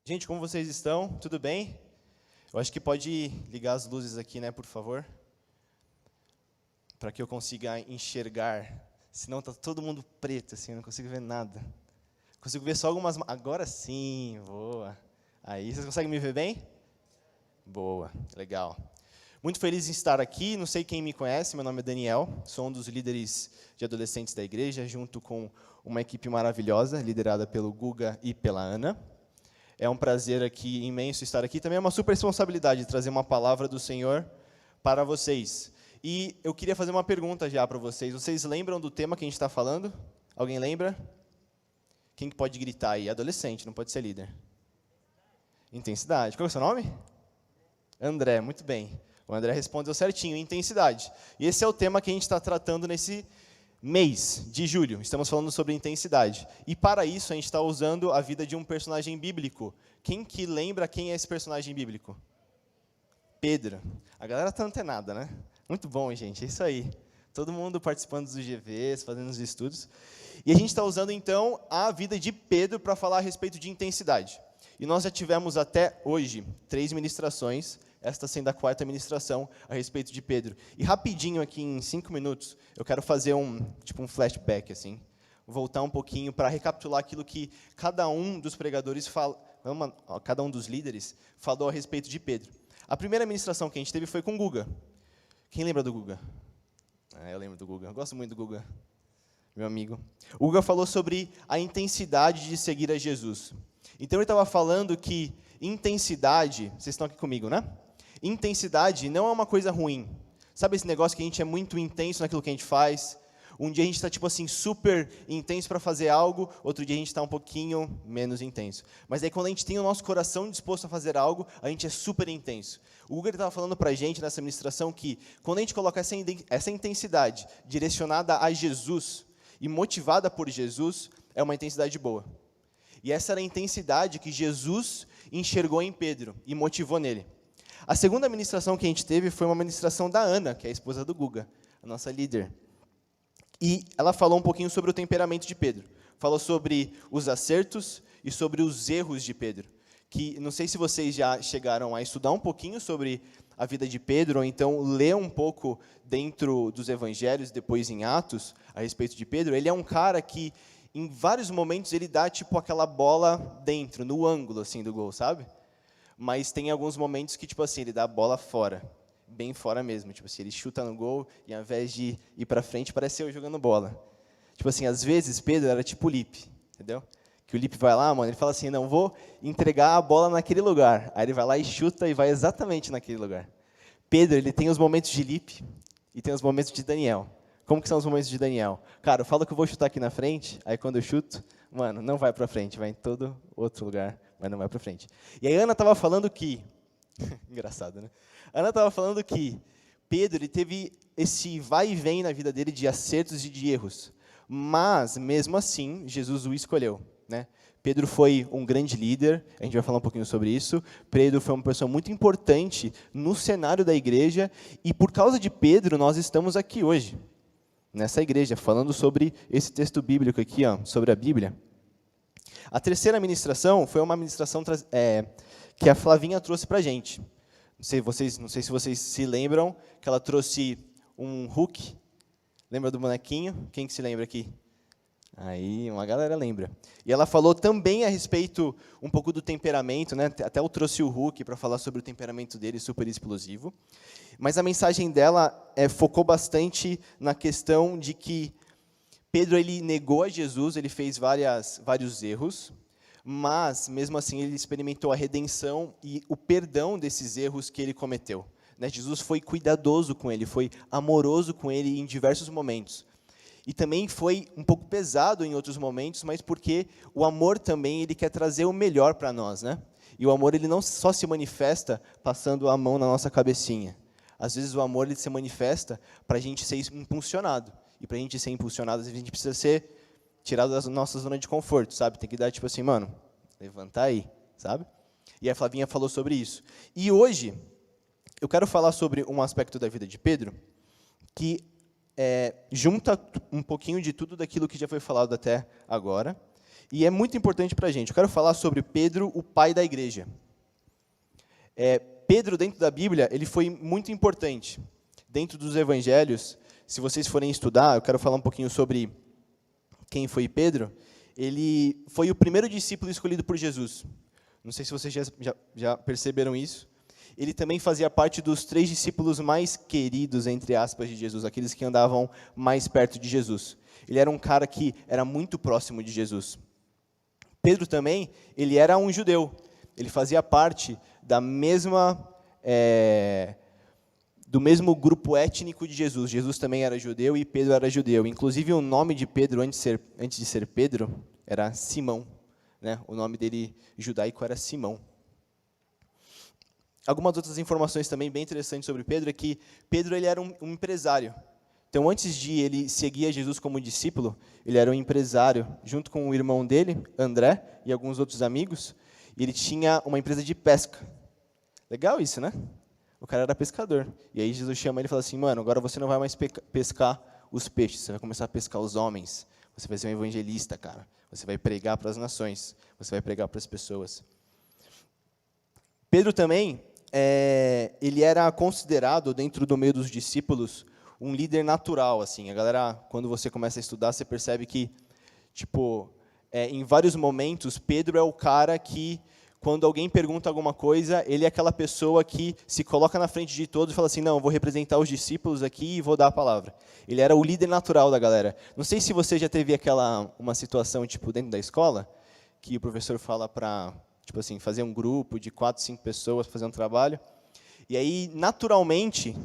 Gente, como vocês estão? Tudo bem? Eu acho que pode ligar as luzes aqui, né, por favor? Para que eu consiga enxergar. Senão tá todo mundo preto, assim, eu não consigo ver nada. Consigo ver só algumas... Agora sim, boa. Aí, vocês conseguem me ver bem? Boa, legal. Muito feliz em estar aqui. Não sei quem me conhece, meu nome é Daniel. Sou um dos líderes de adolescentes da igreja, junto com uma equipe maravilhosa, liderada pelo Guga e pela Ana. É um prazer aqui, imenso estar aqui. Também é uma super responsabilidade trazer uma palavra do Senhor para vocês. E eu queria fazer uma pergunta já para vocês. Vocês lembram do tema que a gente está falando? Alguém lembra? Quem que pode gritar aí? Adolescente, não pode ser líder. Intensidade. Qual é o seu nome? André, muito bem. O André respondeu certinho, intensidade. E esse é o tema que a gente está tratando nesse mês de julho. Estamos falando sobre intensidade. E para isso a gente está usando a vida de um personagem bíblico. Quem que lembra quem é esse personagem bíblico? Pedro. A galera está antenada, né? Muito bom, gente. É isso aí. Todo mundo participando dos GVs, fazendo os estudos. E a gente está usando, então, a vida de Pedro para falar a respeito de intensidade. E nós já tivemos até hoje 3 ministrações, esta sendo a 4ª ministração a respeito de Pedro. E rapidinho aqui, em 5 minutos, eu quero fazer um flashback, assim, voltar um pouquinho para recapitular aquilo que cada um dos pregadores cada um dos líderes falou a respeito de Pedro. A primeira ministração que a gente teve foi com o Guga. Quem lembra do Guga? Eu lembro do Guga. Eu gosto muito do Guga, meu amigo. O Guga falou sobre a intensidade de seguir a Jesus. Então, ele estava falando que intensidade... Vocês estão aqui comigo, né? Intensidade não é uma coisa ruim. Sabe esse negócio que a gente é muito intenso naquilo que a gente faz? Um dia a gente está, tipo assim, super intenso para fazer algo, outro dia a gente está um pouquinho menos intenso. Mas aí, quando a gente tem o nosso coração disposto a fazer algo, a gente é super intenso. O Hugo estava falando para a gente, nessa ministração, que quando a gente coloca essa intensidade direcionada a Jesus e motivada por Jesus, é uma intensidade boa. E essa era a intensidade que Jesus enxergou em Pedro e motivou nele. A segunda ministração que a gente teve foi uma ministração da Ana, que é a esposa do Guga, a nossa líder. E ela falou um pouquinho sobre o temperamento de Pedro. Falou sobre os acertos e sobre os erros de Pedro. Que não sei se vocês já chegaram a estudar um pouquinho sobre a vida de Pedro, ou então ler um pouco dentro dos evangelhos, depois em Atos, a respeito de Pedro. Ele é um cara que, em vários momentos, ele dá tipo aquela bola dentro, no ângulo assim do gol, sabe? Mas tem alguns momentos que, tipo assim, ele dá a bola fora, bem fora mesmo. Tipo assim, ele chuta no gol e, ao invés de ir para frente, parece eu jogando bola. Tipo assim, às vezes, Pedro era tipo o Lipe, entendeu? Que o Lipe vai lá, mano, ele fala assim, não, vou entregar a bola naquele lugar. Aí ele vai lá e chuta e vai exatamente naquele lugar. Pedro, ele tem os momentos de Lipe e tem os momentos de Daniel. Como que são os momentos de Daniel? Cara, eu falo que eu vou chutar aqui na frente, aí quando eu chuto, mano, não vai para frente, vai em todo outro lugar, mas não vai para frente. E aí a Ana estava falando que... Engraçado, né? A Ana estava falando que Pedro, ele teve esse vai e vem na vida dele de acertos e de erros. Mas, mesmo assim, Jesus o escolheu, né? Pedro foi um grande líder, a gente vai falar um pouquinho sobre isso. Pedro foi uma pessoa muito importante no cenário da igreja, e por causa de Pedro, nós estamos aqui hoje, nessa igreja, falando sobre esse texto bíblico aqui, ó, sobre a Bíblia. A terceira ministração foi uma ministração que a Flavinha trouxe para a gente. Não sei se vocês se lembram, que ela trouxe um Hulk. Lembra do bonequinho? Quem que se lembra aqui? Aí, uma galera lembra. E ela falou também a respeito um pouco do temperamento, né? Até eu trouxe o Hulk para falar sobre o temperamento dele, super explosivo. Mas a mensagem dela focou bastante na questão de que Pedro, ele negou a Jesus, ele fez vários erros, mas, mesmo assim, ele experimentou a redenção e o perdão desses erros que ele cometeu. Né? Jesus foi cuidadoso com ele, foi amoroso com ele em diversos momentos. E também foi um pouco pesado em outros momentos, mas porque o amor também ele quer trazer o melhor para nós. Né? E o amor ele não só se manifesta passando a mão na nossa cabecinha. Às vezes o amor ele se manifesta para a gente ser impulsionado. E para a gente ser impulsionado, às vezes a gente precisa ser tirado da nossa zona de conforto, sabe? Tem que dar, tipo assim, mano, levanta aí, sabe? E a Flavinha falou sobre isso. E hoje, eu quero falar sobre um aspecto da vida de Pedro que junta um pouquinho de tudo daquilo que já foi falado até agora E é muito importante para a gente. Eu quero falar sobre Pedro, o pai da igreja. Pedro, dentro da Bíblia, ele foi muito importante. Dentro dos evangelhos, se vocês forem estudar, eu quero falar um pouquinho sobre quem foi Pedro. Ele foi o primeiro discípulo escolhido por Jesus. Não sei se vocês já perceberam isso. Ele também fazia parte dos 3 discípulos mais queridos, entre aspas, de Jesus, aqueles que andavam mais perto de Jesus. Ele era um cara que era muito próximo de Jesus. Pedro também, ele era um judeu. Ele fazia parte da do mesmo grupo étnico de Jesus. Jesus também era judeu e Pedro era judeu. Inclusive, o nome de Pedro, antes de ser Pedro, era Simão. Né? O nome dele judaico era Simão. Algumas outras informações também bem interessantes sobre Pedro é que Pedro ele era um empresário. Então, antes de ele seguir a Jesus como discípulo, ele era um empresário, junto com o irmão dele, André, e alguns outros amigos, e ele tinha uma empresa de pesca. Legal isso, né? O cara era pescador. E aí Jesus chama ele e fala assim, mano, agora você não vai mais pescar os peixes, você vai começar a pescar os homens. Você vai ser um evangelista, cara. Você vai pregar para as nações, você vai pregar para as pessoas. Pedro também, ele era considerado, dentro do meio dos discípulos, um líder natural, assim. A galera, quando você começa a estudar, você percebe que, em vários momentos, Pedro é o cara que, quando alguém pergunta alguma coisa, ele é aquela pessoa que se coloca na frente de todos e fala assim, não, eu vou representar os discípulos aqui e vou dar a palavra. Ele era o líder natural da galera. Não sei se você já teve uma situação, dentro da escola, que o professor fala para, fazer um grupo de 4, 5 pessoas para fazer um trabalho, e aí, naturalmente,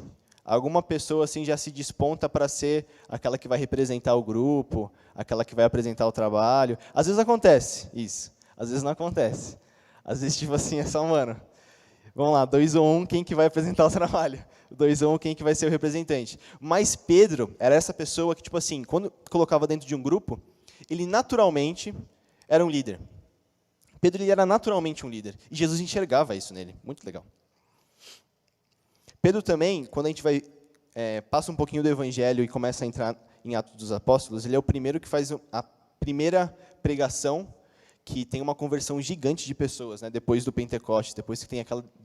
alguma pessoa assim já se desponta para ser aquela que vai representar o grupo, aquela que vai apresentar o trabalho. Às vezes acontece isso, às vezes não acontece. Às vezes, é só, mano, vamos lá, 2 ou 1, quem que vai apresentar o trabalho? 2 ou 1, quem que vai ser o representante? Mas Pedro era essa pessoa que, quando colocava dentro de um grupo, ele naturalmente era um líder. Pedro ele era naturalmente um líder. E Jesus enxergava isso nele. Muito legal. Pedro também, quando a gente passa um pouquinho do Evangelho e começa a entrar em Atos dos Apóstolos, ele é o primeiro que faz a primeira pregação que tem uma conversão gigante de pessoas, né, depois do Pentecostes, depois que tem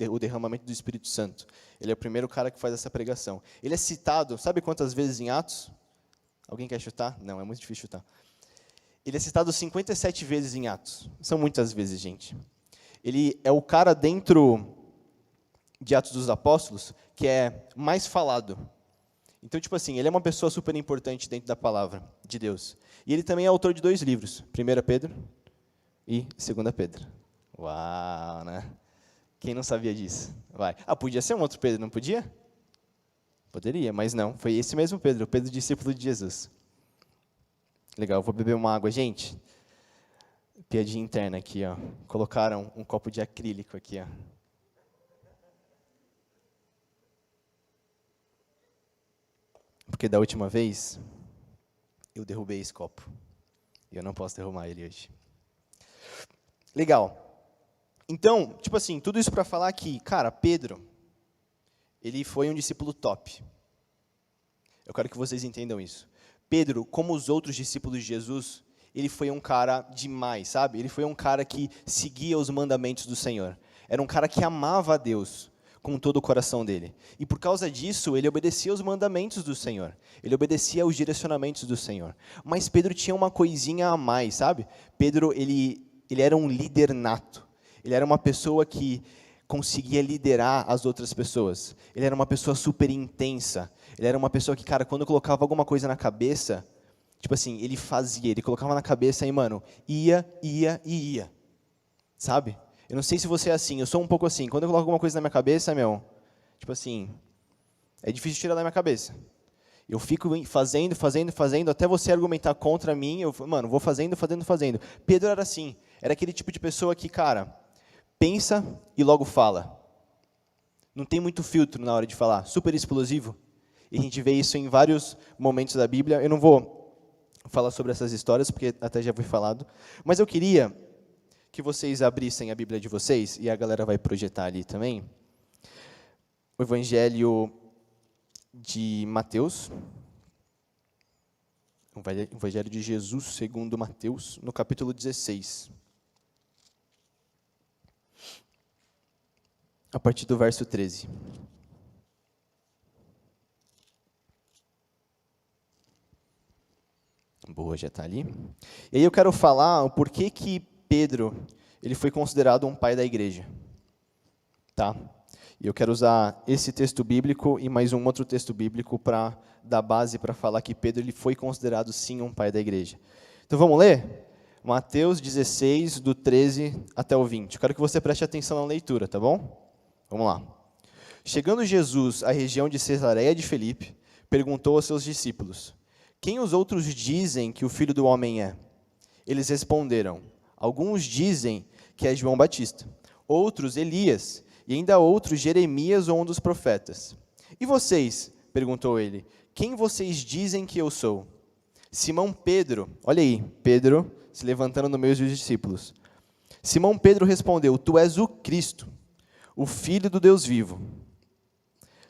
o derramamento do Espírito Santo. Ele é o primeiro cara que faz essa pregação. Ele é citado, sabe quantas vezes em Atos? Alguém quer chutar? Não, é muito difícil chutar. Ele é citado 57 vezes em Atos. São muitas vezes, gente. Ele é o cara dentro de Atos dos Apóstolos que é mais falado. Então, ele é uma pessoa super importante dentro da palavra de Deus. E ele também é autor de 2 livros, 1 Pedro e 2 Pedro. Uau, né? Quem não sabia disso? Vai. Podia ser um outro Pedro, não podia? Poderia, mas não. Foi esse mesmo Pedro, o Pedro discípulo de Jesus. Legal, eu vou beber uma água. Gente, piadinha interna aqui, ó. Colocaram um copo de acrílico aqui, ó. Porque da última vez, eu derrubei esse copo. E eu não posso derrubar ele hoje. Legal. Então, tudo isso para falar que, cara, Pedro, ele foi um discípulo top. Eu quero que vocês entendam isso. Pedro, como os outros discípulos de Jesus, ele foi um cara demais, sabe? Ele foi um cara que seguia os mandamentos do Senhor. Era um cara que amava a Deus com todo o coração dele. E por causa disso, ele obedecia aos mandamentos do Senhor. Ele obedecia aos direcionamentos do Senhor. Mas Pedro tinha uma coisinha a mais, sabe? Pedro, ele era um líder nato. Ele era uma pessoa que conseguia liderar as outras pessoas. Ele era uma pessoa super intensa. Ele era uma pessoa que, cara, quando colocava alguma coisa na cabeça, ele fazia, ele colocava na cabeça e, mano, ia. Sabe? Eu não sei se você é assim, eu sou um pouco assim. Quando eu coloco alguma coisa na minha cabeça, é difícil tirar da minha cabeça. Eu fico fazendo, até você argumentar contra mim, vou fazendo. Pedro era assim, era aquele tipo de pessoa que, cara, pensa e logo fala. Não tem muito filtro na hora de falar, super explosivo. E a gente vê isso em vários momentos da Bíblia. Eu não vou falar sobre essas histórias, porque até já foi falado. Mas eu queria que vocês abrissem a Bíblia de vocês, e a galera vai projetar ali também, o Evangelho de Mateus, Evangelho de Jesus segundo Mateus, no capítulo 16. A partir do verso 13. Boa, já está ali. E aí eu quero falar o porquê que Pedro ele foi considerado um pai da igreja. Tá? E eu quero usar esse texto bíblico e mais um outro texto bíblico para dar base para falar que Pedro ele foi considerado sim um pai da igreja. Então vamos ler? Mateus 16, do 13 até o 20. Eu quero que você preste atenção na leitura, tá bom? Vamos lá. Chegando Jesus à região de Cesareia de Filipe, perguntou aos seus discípulos: quem os outros dizem que o Filho do Homem é? Eles responderam: alguns dizem que é João Batista, outros Elias, e ainda outros Jeremias ou um dos profetas. E vocês? Perguntou ele. Quem vocês dizem que eu sou? Simão Pedro, olha aí, Pedro se levantando no meio dos discípulos. Simão Pedro respondeu: tu és o Cristo, o Filho do Deus vivo.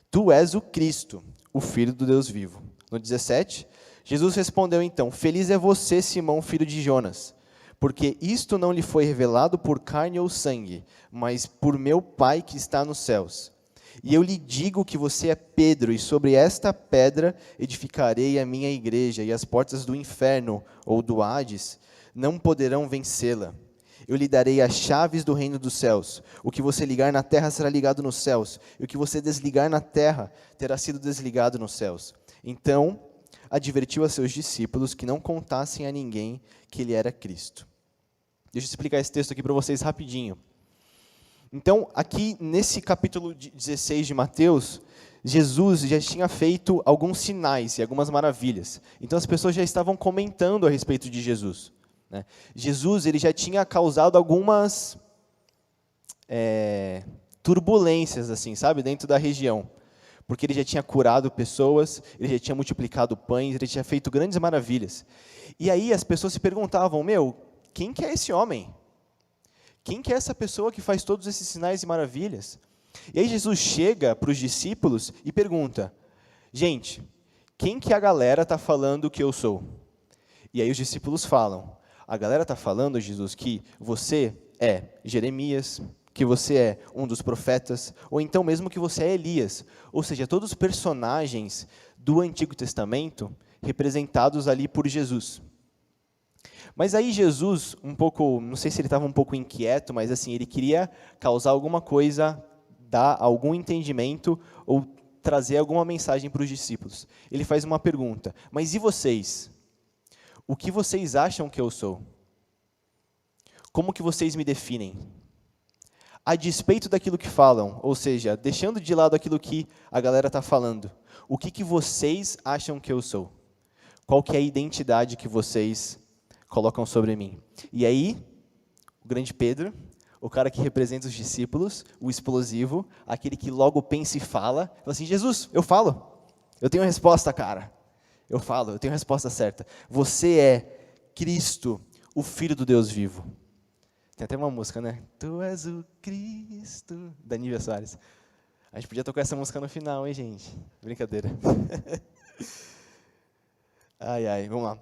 Tu és o Cristo, o Filho do Deus vivo. No 17, Jesus respondeu então: feliz é você, Simão, filho de Jonas, porque isto não lhe foi revelado por carne ou sangue, mas por meu Pai que está nos céus. E eu lhe digo que você é Pedro, e sobre esta pedra edificarei a minha igreja, e as portas do inferno, ou do Hades, não poderão vencê-la. Eu lhe darei as chaves do reino dos céus. O que você ligar na terra será ligado nos céus, e o que você desligar na terra terá sido desligado nos céus. Então advertiu a seus discípulos que não contassem a ninguém que ele era Cristo. Deixa eu explicar esse texto aqui para vocês rapidinho. Então, aqui nesse capítulo 16 de Mateus, Jesus já tinha feito alguns sinais e algumas maravilhas. Então, as pessoas já estavam comentando a respeito de Jesus. Né? Jesus ele já tinha causado algumas turbulências, assim, sabe, dentro da região. Porque ele já tinha curado pessoas, ele já tinha multiplicado pães, ele tinha feito grandes maravilhas. E aí as pessoas se perguntavam: quem que é esse homem? Quem que é essa pessoa que faz todos esses sinais e maravilhas? E aí Jesus chega para os discípulos e pergunta: gente, quem que a galera está falando que eu sou? E aí os discípulos falam: a galera está falando, Jesus, que você é Jeremias, que você é um dos profetas, ou então mesmo que você é Elias. Ou seja, todos os personagens do Antigo Testamento representados ali por Jesus. Mas aí Jesus, não sei se ele estava um pouco inquieto, mas assim, ele queria causar alguma coisa, dar algum entendimento ou trazer alguma mensagem para os discípulos. Ele faz uma pergunta: mas e vocês? O que vocês acham que eu sou? Como que vocês me definem? A despeito daquilo que falam, ou seja, deixando de lado aquilo que a galera está falando, o que vocês acham que eu sou? Qual que é a identidade que vocês colocam sobre mim? E aí, o grande Pedro, o cara que representa os discípulos, o explosivo, aquele que logo pensa e fala assim: Jesus, eu falo, eu tenho a resposta, cara. Eu tenho a resposta certa. Você é Cristo, o Filho do Deus vivo. Tem até uma música, né? Tu és o Cristo, da Nívia Soares. A gente podia tocar essa música no final, hein, gente? Brincadeira. Ai, vamos lá.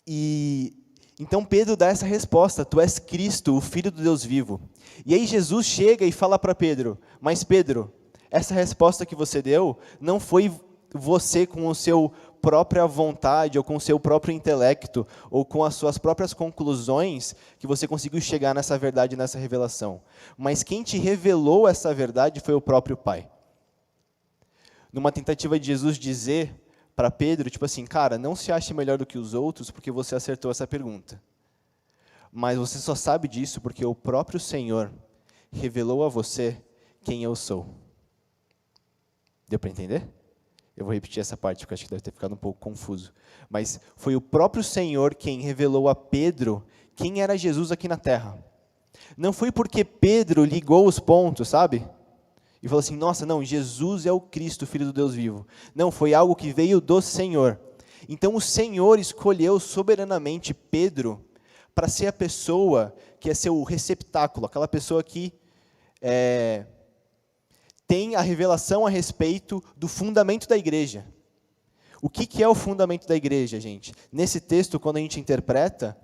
E então Pedro dá essa resposta: tu és Cristo, o Filho do Deus vivo. E aí Jesus chega e fala para Pedro: mas Pedro, essa resposta que você deu não foi você com a sua própria vontade, ou com o seu próprio intelecto, ou com as suas próprias conclusões, que você conseguiu chegar nessa verdade, nessa revelação. Mas quem te revelou essa verdade foi o próprio Pai. Numa tentativa de Jesus dizer para Pedro, tipo assim: cara, não se ache melhor do que os outros porque você acertou essa pergunta. Mas você só sabe disso porque o próprio Senhor revelou a você quem eu sou. Deu para entender? Eu vou repetir essa parte, porque acho que deve ter ficado um pouco confuso. Mas foi o próprio Senhor quem revelou a Pedro quem era Jesus aqui na terra. Não foi porque Pedro ligou os pontos, sabe? E falou assim: nossa, não, Jesus é o Cristo, Filho do Deus vivo. Não, foi algo que veio do Senhor. Então o Senhor escolheu soberanamente Pedro para ser a pessoa que é ser o receptáculo, aquela pessoa que tem a revelação a respeito do fundamento da igreja. O que é o fundamento da igreja, gente? Nesse texto, quando a gente interpreta,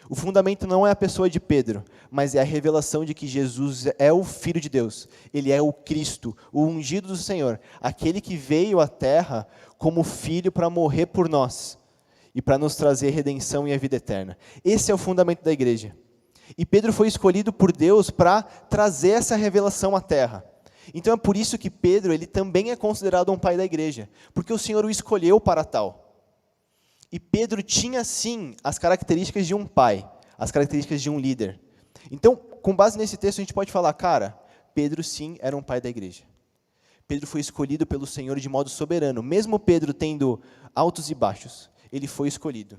o fundamento não é a pessoa de Pedro, mas é a revelação de que Jesus é o Filho de Deus. Ele é o Cristo, o ungido do Senhor, aquele que veio à terra como filho para morrer por nós e para nos trazer redenção e a vida eterna. Esse é o fundamento da igreja. E Pedro foi escolhido por Deus para trazer essa revelação à terra. Então é por isso que Pedro, ele também é considerado um pai da igreja, porque o Senhor o escolheu para tal. E Pedro tinha sim as características de um pai, as características de um líder. Então, com base nesse texto, a gente pode falar, cara, Pedro sim era um pai da igreja. Pedro foi escolhido pelo Senhor de modo soberano. Mesmo Pedro tendo altos e baixos, ele foi escolhido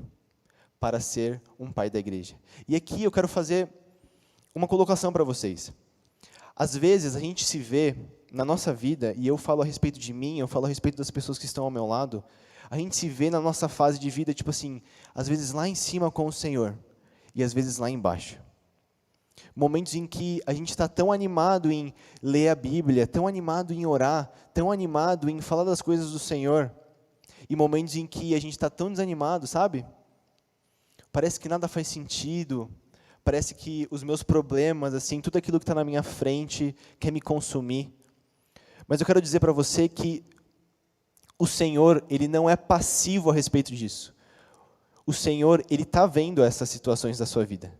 para ser um pai da igreja. E aqui eu quero fazer uma colocação para vocês. Às vezes a gente se vê na nossa vida, e eu falo a respeito de mim, eu falo a respeito das pessoas que estão ao meu lado, a gente se vê na nossa fase de vida, tipo assim, às vezes lá em cima com o Senhor, e às vezes lá embaixo. Momentos em que a gente está tão animado em ler a Bíblia, tão animado em orar, tão animado em falar das coisas do Senhor, e momentos em que a gente está tão desanimado, sabe? Parece que nada faz sentido, parece que os meus problemas, assim, tudo aquilo que está na minha frente quer me consumir. Mas eu quero dizer para você que o Senhor, ele não é passivo a respeito disso. O Senhor, ele está vendo essas situações da sua vida.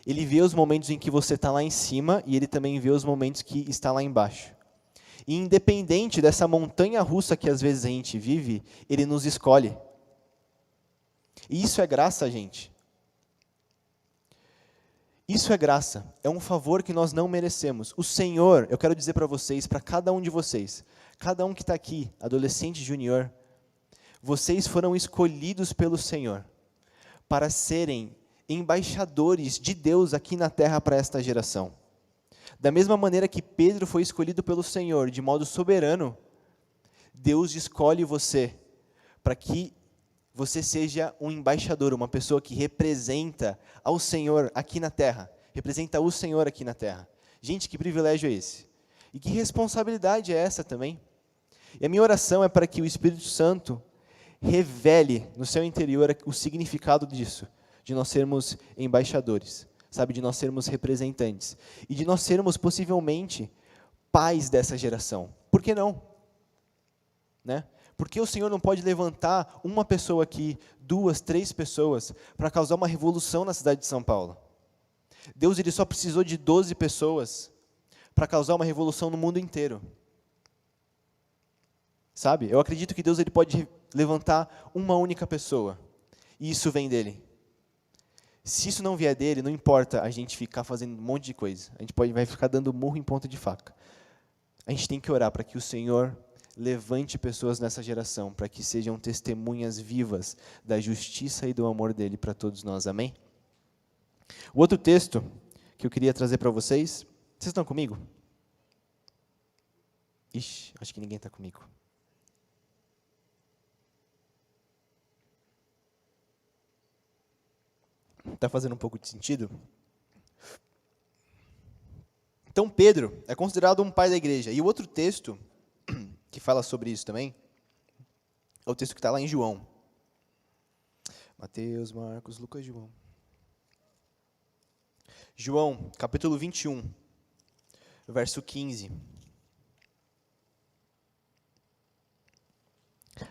Ele vê os momentos em que você está lá em cima e ele também vê os momentos que está lá embaixo. E independente dessa montanha russa que às vezes a gente vive, ele nos escolhe. E isso é graça, gente. Isso é graça, é um favor que nós não merecemos. O Senhor, eu quero dizer para vocês, para cada um de vocês, cada um que está aqui, adolescente, júnior, vocês foram escolhidos pelo Senhor para serem embaixadores de Deus aqui na terra para esta geração. Da mesma maneira que Pedro foi escolhido pelo Senhor de modo soberano, Deus escolhe você para que você seja um embaixador, uma pessoa que representa ao Senhor aqui na terra. Representa o Senhor aqui na terra. Gente, que privilégio é esse? E que responsabilidade é essa também? E a minha oração é para que o Espírito Santo revele no seu interior o significado disso, de nós sermos embaixadores, sabe, de nós sermos representantes, e de nós sermos possivelmente pais dessa geração. Por que não? Né? Porque o Senhor não pode levantar uma pessoa aqui, 2, 3 pessoas, para causar uma revolução na cidade de São Paulo. Deus ele só precisou de 12 pessoas para causar uma revolução no mundo inteiro. Sabe? Eu acredito que Deus ele pode levantar uma única pessoa, e isso vem dele. Se isso não vier dele, não importa a gente ficar fazendo um monte de coisa. A gente vai ficar dando murro em ponta de faca. A gente tem que orar para que o Senhor levante pessoas nessa geração, para que sejam testemunhas vivas da justiça e do amor dele para todos nós. Amém? O outro texto que eu queria trazer para vocês, vocês estão comigo? Ixi, acho que ninguém está comigo. Está fazendo um pouco de sentido? Então, Pedro é considerado um pai da igreja. E o outro texto que fala sobre isso também é o texto que está lá em João. Mateus, Marcos, Lucas, João. João, capítulo 21, verso 15.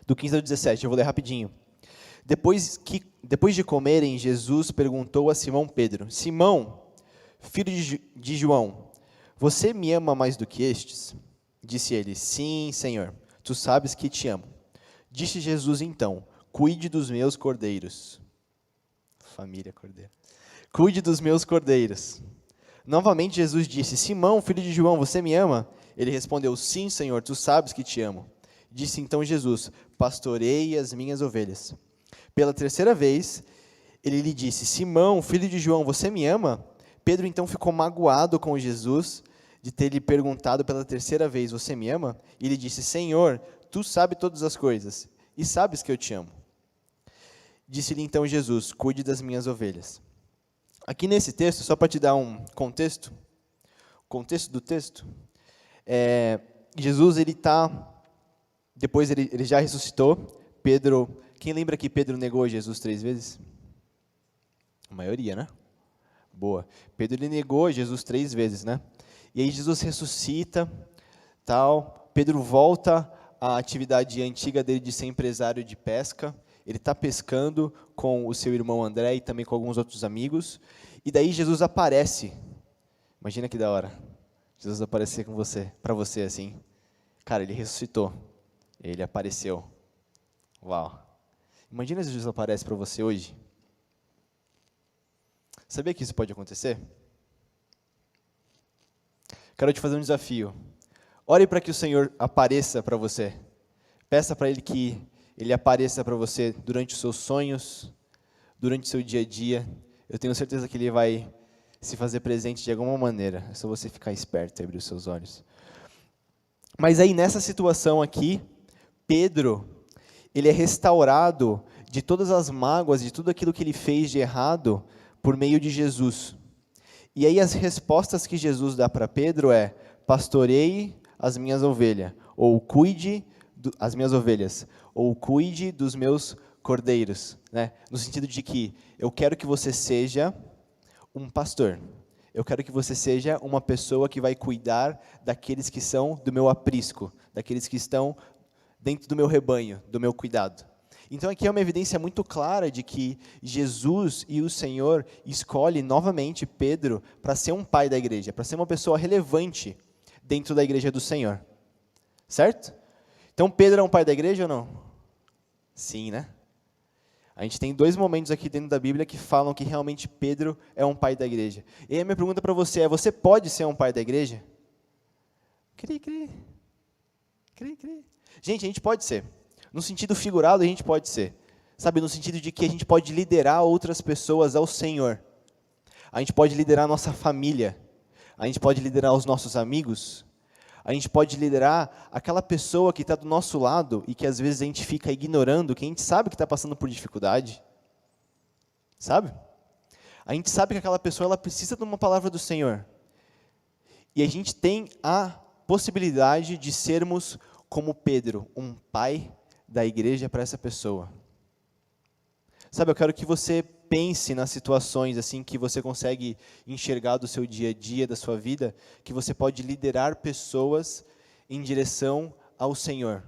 Do 15 ao 17, eu vou ler rapidinho. Depois de comerem, Jesus perguntou a Simão Pedro: Simão, filho de João, você me ama mais do que estes? Disse ele: Sim, Senhor, tu sabes que te amo. Disse Jesus então: Cuide dos meus cordeiros. Família cordeiro. Cuide dos meus cordeiros. Novamente Jesus disse: Simão, filho de João, você me ama? Ele respondeu: Sim, Senhor, tu sabes que te amo. Disse então Jesus: Pastoreie as minhas ovelhas. Pela terceira vez, ele lhe disse: Simão, filho de João, você me ama? Pedro então ficou magoado com Jesus de ter lhe perguntado pela terceira vez: Você me ama? E ele disse: Senhor, tu sabes todas as coisas, e sabes que eu te amo. Disse-lhe então Jesus: Cuide das minhas ovelhas. Aqui nesse texto, só para te dar um contexto, o contexto do texto, Jesus, depois ele já ressuscitou, Pedro... Quem lembra que Pedro negou Jesus 3 vezes? A maioria, né? Boa. Pedro ele negou Jesus 3 vezes, né? E aí Jesus ressuscita, tal. Pedro volta à atividade antiga dele de ser empresário de pesca. Ele está pescando com o seu irmão André e também com alguns outros amigos. E daí Jesus aparece. Imagina que da hora. Jesus aparecer com você, para você assim. Cara, ele ressuscitou. Ele apareceu. Uau. Imagina se Jesus aparece para você hoje. Sabia que isso pode acontecer? Quero te fazer um desafio. Ore para que o Senhor apareça para você. Peça para Ele que Ele apareça para você durante os seus sonhos, durante o seu dia a dia. Eu tenho certeza que Ele vai se fazer presente de alguma maneira. É só você ficar esperto e abrir os seus olhos. Mas aí, nessa situação aqui, Pedro, ele é restaurado de todas as mágoas, de tudo aquilo que ele fez de errado, por meio de Jesus. E aí as respostas que Jesus dá para Pedro é: pastoreie as minhas ovelhas, ou cuide as minhas ovelhas, ou cuide dos meus cordeiros, né? No sentido de que eu quero que você seja um pastor. Eu quero que você seja uma pessoa que vai cuidar daqueles que são do meu aprisco, daqueles que estão dentro do meu rebanho, do meu cuidado. Então aqui é uma evidência muito clara de que Jesus e o Senhor escolhe novamente Pedro para ser um pai da igreja, para ser uma pessoa relevante dentro da igreja do Senhor. Certo? Então Pedro é um pai da igreja ou não? Sim, né? A gente tem 2 momentos aqui dentro da Bíblia que falam que realmente Pedro é um pai da igreja. E aí a minha pergunta para você é: você pode ser um pai da igreja? Cri, cri. Cri, cri. Gente, a gente pode ser. No sentido figurado, a gente pode ser. Sabe, no sentido de que a gente pode liderar outras pessoas ao Senhor. A gente pode liderar a nossa família. A gente pode liderar os nossos amigos. A gente pode liderar aquela pessoa que está do nosso lado e que às vezes a gente fica ignorando, que a gente sabe que está passando por dificuldade. Sabe? A gente sabe que aquela pessoa ela precisa de uma palavra do Senhor. E a gente tem a possibilidade de sermos como Pedro, um pai da igreja para essa pessoa. Sabe, eu quero que você pense nas situações assim que você consegue enxergar do seu dia a dia, da sua vida, que você pode liderar pessoas em direção ao Senhor.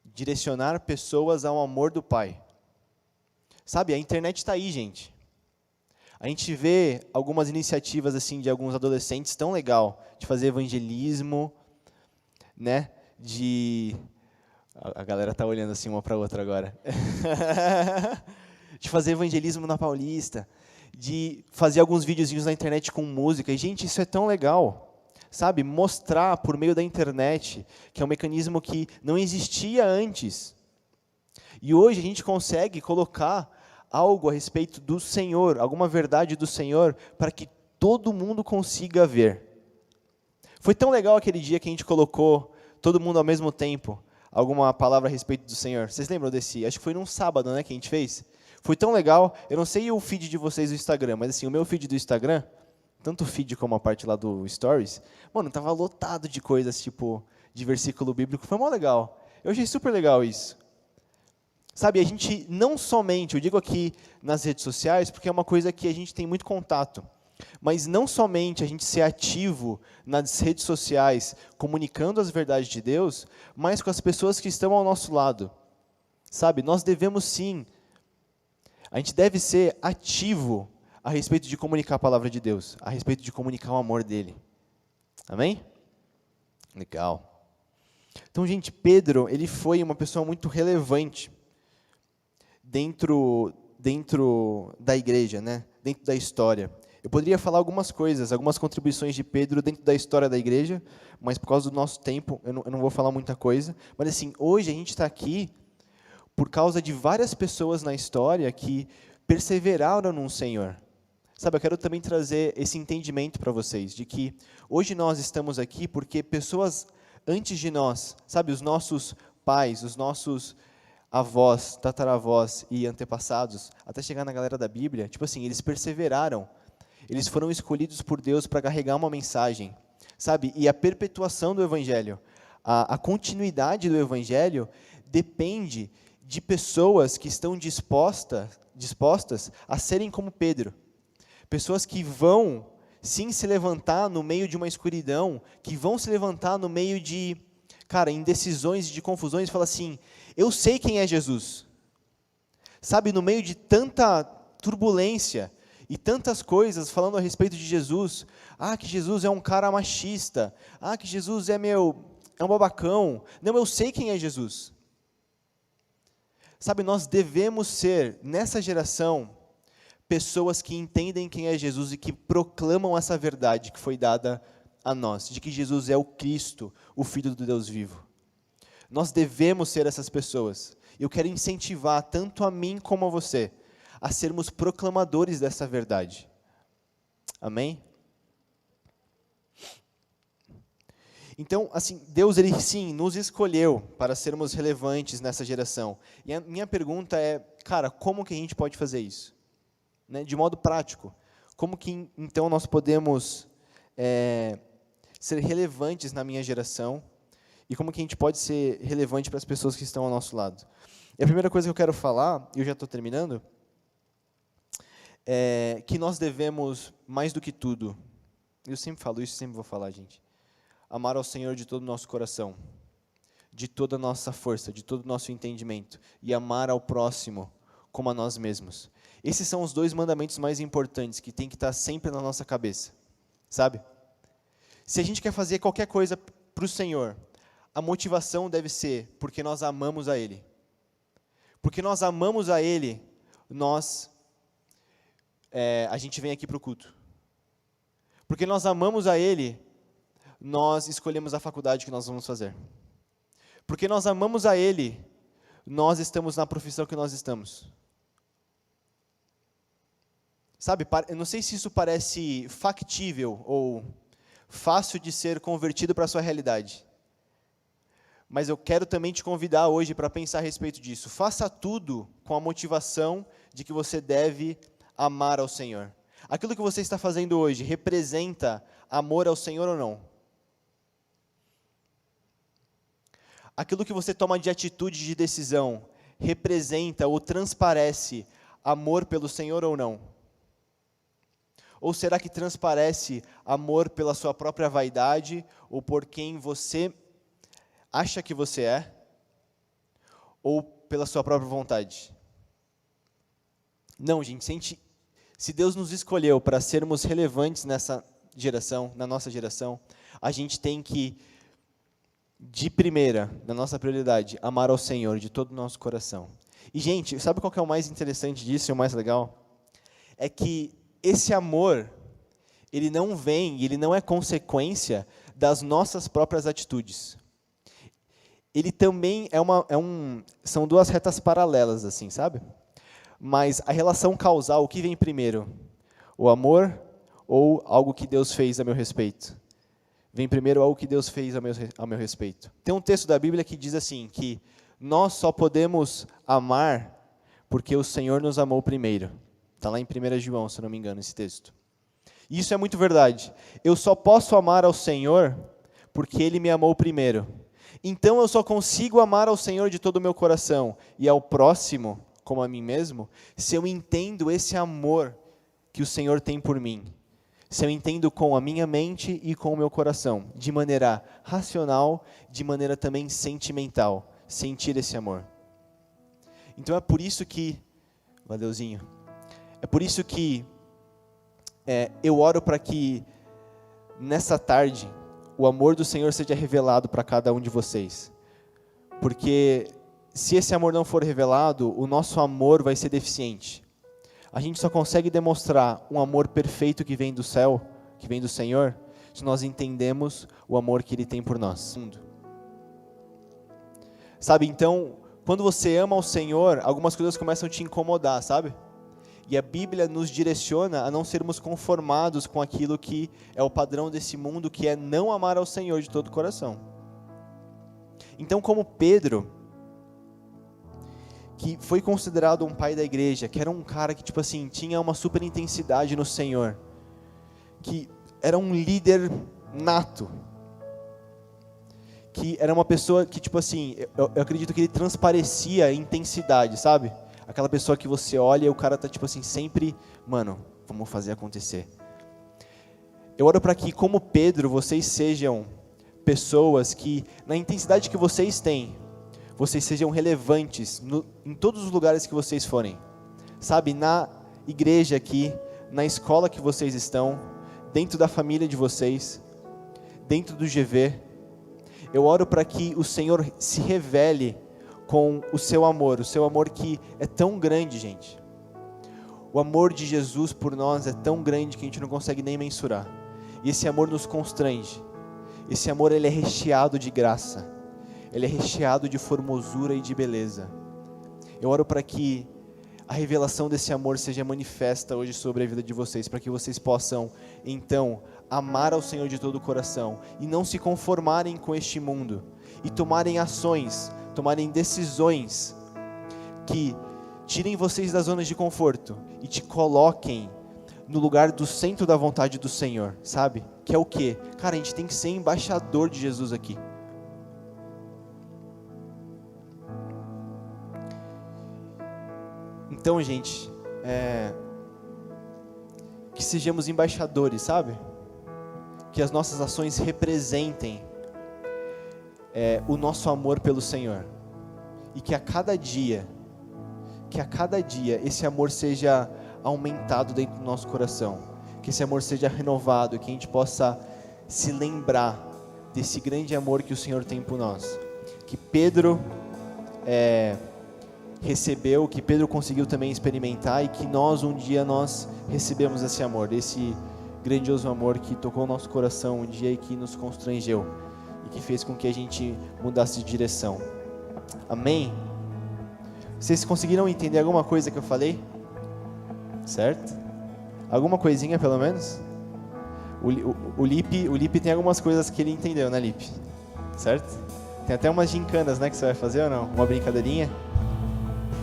Direcionar pessoas ao amor do Pai. Sabe, a internet está aí, gente. A gente vê algumas iniciativas assim de alguns adolescentes tão legal, de fazer evangelismo, né? A galera tá olhando assim uma para outra agora. De fazer evangelismo na Paulista, de fazer alguns videozinhos na internet com música. E, gente, isso é tão legal. Sabe? Mostrar por meio da internet, que é um mecanismo que não existia antes. E hoje a gente consegue colocar algo a respeito do Senhor, alguma verdade do Senhor, para que todo mundo consiga ver. Foi tão legal aquele dia que a gente colocou todo mundo ao mesmo tempo alguma palavra a respeito do Senhor. Vocês lembram desse? Acho que foi num sábado, né, que a gente fez. Foi tão legal. Eu não sei o feed de vocês do Instagram, mas assim, o meu feed do Instagram, tanto o feed como a parte lá do Stories, mano, tava lotado de coisas, tipo, de versículo bíblico. Foi mó legal. Eu achei super legal isso. Sabe, a gente não somente, eu digo aqui nas redes sociais, porque é uma coisa que a gente tem muito contato, mas não somente a gente ser ativo nas redes sociais, comunicando as verdades de Deus, mas com as pessoas que estão ao nosso lado. Sabe, nós devemos sim, a gente deve ser ativo a respeito de comunicar a palavra de Deus, a respeito de comunicar o amor dele. Amém? Legal. Então, gente, Pedro, ele foi uma pessoa muito relevante dentro da igreja, né? Dentro da história. Eu poderia falar algumas coisas, algumas contribuições de Pedro dentro da história da igreja, mas por causa do nosso tempo, eu não vou falar muita coisa. Mas assim, hoje a gente está aqui por causa de várias pessoas na história que perseveraram no Senhor. Sabe, eu quero também trazer esse entendimento para vocês, de que hoje nós estamos aqui porque pessoas antes de nós, sabe, os nossos pais, os nossos avós, tataravós e antepassados, até chegar na galera da Bíblia, tipo assim, eles perseveraram. Eles foram escolhidos por Deus para carregar uma mensagem, sabe? E a perpetuação do Evangelho, a continuidade do Evangelho depende de pessoas que estão dispostas a serem como Pedro. Pessoas que vão, sim, se levantar no meio de uma escuridão, que vão se levantar no meio de, indecisões, de confusões, e falar assim, eu sei quem é Jesus. Sabe, no meio de tanta turbulência e tantas coisas falando a respeito de Jesus, que Jesus é um cara machista, que Jesus é um babacão. Não, eu sei quem é Jesus. Sabe, nós devemos ser, nessa geração, pessoas que entendem quem é Jesus e que proclamam essa verdade que foi dada a nós, de que Jesus é o Cristo, o Filho do Deus vivo. Nós devemos ser essas pessoas. Eu quero incentivar tanto a mim como a você a sermos proclamadores dessa verdade. Amém? Então, assim, Deus, Ele sim, nos escolheu para sermos relevantes nessa geração. E a minha pergunta é, como que a gente pode fazer isso? De modo prático. Como que, então, nós podemos ser relevantes na minha geração? E como que a gente pode ser relevante para as pessoas que estão ao nosso lado? E a primeira coisa que eu quero falar, e eu já estou terminando, é que nós devemos, mais do que tudo, eu sempre falo isso, sempre vou falar, gente, amar ao Senhor de todo o nosso coração, de toda a nossa força, de todo o nosso entendimento, e amar ao próximo como a nós mesmos. Esses são os 2 mandamentos mais importantes que tem que estar sempre na nossa cabeça, sabe? Se a gente quer fazer qualquer coisa para o Senhor, a motivação deve ser porque nós amamos a Ele. Porque nós amamos a Ele, a gente vem aqui para o culto. Porque nós amamos a Ele, nós escolhemos a faculdade que nós vamos fazer. Porque nós amamos a Ele, nós estamos na profissão que nós estamos. Sabe, eu não sei se isso parece factível ou fácil de ser convertido para a sua realidade. Mas eu quero também te convidar hoje para pensar a respeito disso. Faça tudo com a motivação de que você deve amar ao Senhor. Aquilo que você está fazendo hoje representa amor ao Senhor ou não? Aquilo que você toma de atitude, de decisão, representa ou transparece amor pelo Senhor ou não? Ou será que transparece amor pela sua própria vaidade ou por quem você acha que você é? Ou pela sua própria vontade? Não, gente, se Deus nos escolheu para sermos relevantes nessa geração, na nossa geração, a gente tem que, de primeira, na nossa prioridade, amar ao Senhor de todo o nosso coração. E, gente, sabe qual que é o mais interessante disso e o mais legal? É que esse amor, ele não é consequência das nossas próprias atitudes. Ele também são 2 retas paralelas, assim, sabe? Mas a relação causal, o que vem primeiro? O amor ou algo que Deus fez a meu respeito? Vem primeiro algo que Deus fez a meu respeito. Tem um texto da Bíblia que diz assim, que nós só podemos amar porque o Senhor nos amou primeiro. Está lá em 1 João, se não me engano, esse texto. E isso é muito verdade. Eu só posso amar ao Senhor porque Ele me amou primeiro. Então eu só consigo amar ao Senhor de todo o meu coração e ao próximo, como a mim mesmo, se eu entendo esse amor que o Senhor tem por mim. Se eu entendo com a minha mente e com o meu coração, de maneira racional, de maneira também sentimental, sentir esse amor. Então é por isso que, valeuzinho, é por isso que eu oro para que, nessa tarde, o amor do Senhor seja revelado para cada um de vocês. Porque se esse amor não for revelado, o nosso amor vai ser deficiente. A gente só consegue demonstrar um amor perfeito que vem do céu, que vem do Senhor, se nós entendemos o amor que Ele tem por nós. Sabe, então, quando você ama o Senhor, algumas coisas começam a te incomodar, sabe? E a Bíblia nos direciona a não sermos conformados com aquilo que é o padrão desse mundo, que é não amar ao Senhor de todo o coração. Então, como Pedro, que foi considerado um pai da igreja, que era um cara que, tipo assim, tinha uma super intensidade no Senhor, que era um líder nato, que era uma pessoa que, tipo assim, eu acredito que ele transparecia intensidade, sabe? Aquela pessoa que você olha e o cara tá, tipo assim, sempre, mano, vamos fazer acontecer. Eu oro para que, como Pedro, vocês sejam pessoas que, na intensidade que vocês têm, vocês sejam relevantes em todos os lugares que vocês forem. Sabe, na igreja aqui, na escola que vocês estão, dentro da família de vocês, dentro do GV. Eu oro para que o Senhor se revele com o seu amor que é tão grande, gente. O amor de Jesus por nós é tão grande que a gente não consegue nem mensurar. E esse amor nos constrange. Esse amor, ele é recheado de graça. Ele é recheado de formosura e de beleza. Eu oro para que a revelação desse amor seja manifesta hoje sobre a vida de vocês, para que vocês possam, então, amar ao Senhor de todo o coração e não se conformarem com este mundo e tomarem ações, tomarem decisões que tirem vocês das zonas de conforto e te coloquem no lugar do centro da vontade do Senhor, sabe? Que é o quê? Cara, a gente tem que ser embaixador de Jesus aqui. Então, gente, que sejamos embaixadores, sabe? Que as nossas ações representem o nosso amor pelo Senhor. E que a cada dia esse amor seja aumentado dentro do nosso coração. Que esse amor seja renovado, que a gente possa se lembrar desse grande amor que o Senhor tem por nós. Que Pedro recebeu, que Pedro conseguiu também experimentar e que nós um dia nós recebemos esse amor, esse grandioso amor que tocou o nosso coração um dia e que nos constrangeu e que fez com que a gente mudasse de direção. Amém? Vocês conseguiram entender alguma coisa que eu falei? Certo? Alguma coisinha pelo menos? O Lipe tem algumas coisas que ele entendeu, né, Lipe? Certo? Tem até umas gincanas, né, que você vai fazer ou não? Uma brincadeirinha?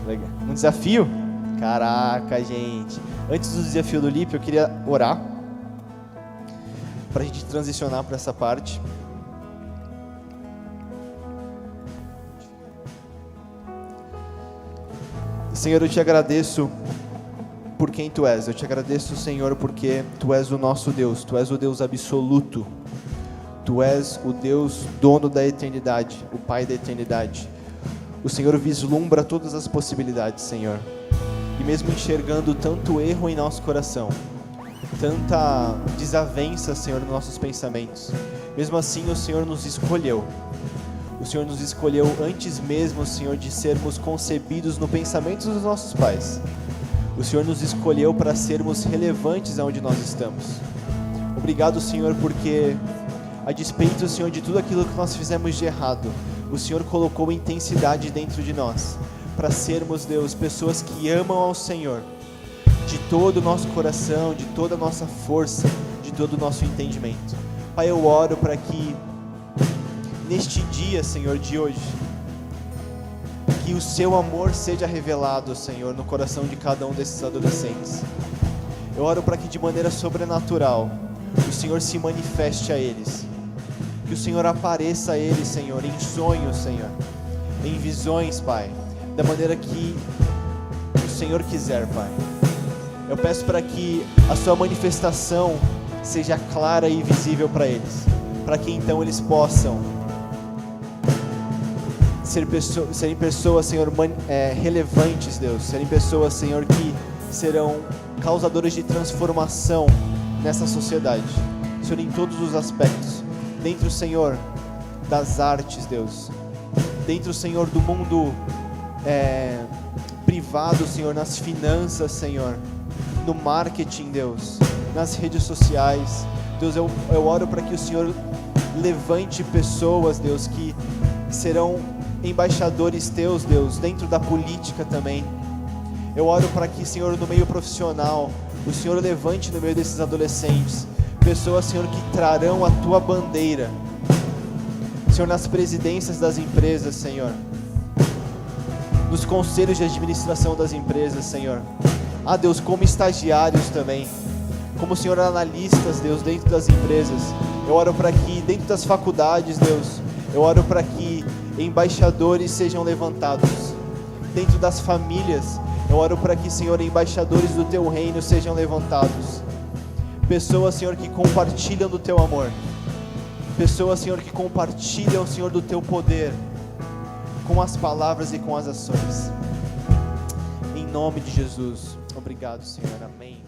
Legal. Um desafio? Caraca, gente. Antes do desafio do Lipe, eu queria orar para a gente transicionar para essa parte. Senhor, eu te agradeço por quem Tu és. Eu te agradeço, Senhor, porque Tu és o nosso Deus. Tu és o Deus absoluto. Tu és o Deus dono da eternidade, o Pai da eternidade. O Senhor vislumbra todas as possibilidades, Senhor. E mesmo enxergando tanto erro em nosso coração, tanta desavença, Senhor, nos nossos pensamentos, mesmo assim o Senhor nos escolheu. O Senhor nos escolheu antes mesmo, Senhor, de sermos concebidos no pensamento dos nossos pais. O Senhor nos escolheu para sermos relevantes aonde nós estamos. Obrigado, Senhor, porque a despeito, Senhor, de tudo aquilo que nós fizemos de errado, o Senhor colocou intensidade dentro de nós, para sermos, Deus, pessoas que amam ao Senhor, de todo o nosso coração, de toda a nossa força, de todo o nosso entendimento. Pai, eu oro para que, neste dia, Senhor, de hoje, que o Seu amor seja revelado, Senhor, no coração de cada um desses adolescentes. Eu oro para que, de maneira sobrenatural, o Senhor se manifeste a eles. Que o Senhor apareça a eles, Senhor, em sonhos, Senhor, em visões, Pai, da maneira que o Senhor quiser, Pai. Eu peço para que a Sua manifestação seja clara e visível para eles, para que então eles possam serem pessoas, Senhor, relevantes, Deus, serem pessoas, Senhor, que serão causadores de transformação nessa sociedade, Senhor, em todos os aspectos, dentro, Senhor, das artes, Deus, dentro, Senhor, do mundo privado, Senhor, nas finanças, Senhor, no marketing, Deus, nas redes sociais, Deus, eu oro para que o Senhor levante pessoas, Deus, que serão embaixadores Teus, Deus, dentro da política também. Eu oro para que, Senhor, no meio profissional, o Senhor levante no meio desses adolescentes pessoas, Senhor, que trarão a Tua bandeira, Senhor, nas presidências das empresas, Senhor, nos conselhos de administração das empresas, Senhor. Ah, Deus, como estagiários também, como, Senhor, analistas, Deus, dentro das empresas. Eu oro para que dentro das faculdades, Deus, Eu oro para que embaixadores sejam levantados. Dentro das famílias, eu oro para que, Senhor, embaixadores do Teu reino sejam levantados. Pessoas, Senhor, que compartilham do Teu amor. Pessoas, Senhor, que compartilham, Senhor, do Teu poder, com as palavras e com as ações. Em nome de Jesus. Obrigado, Senhor. Amém.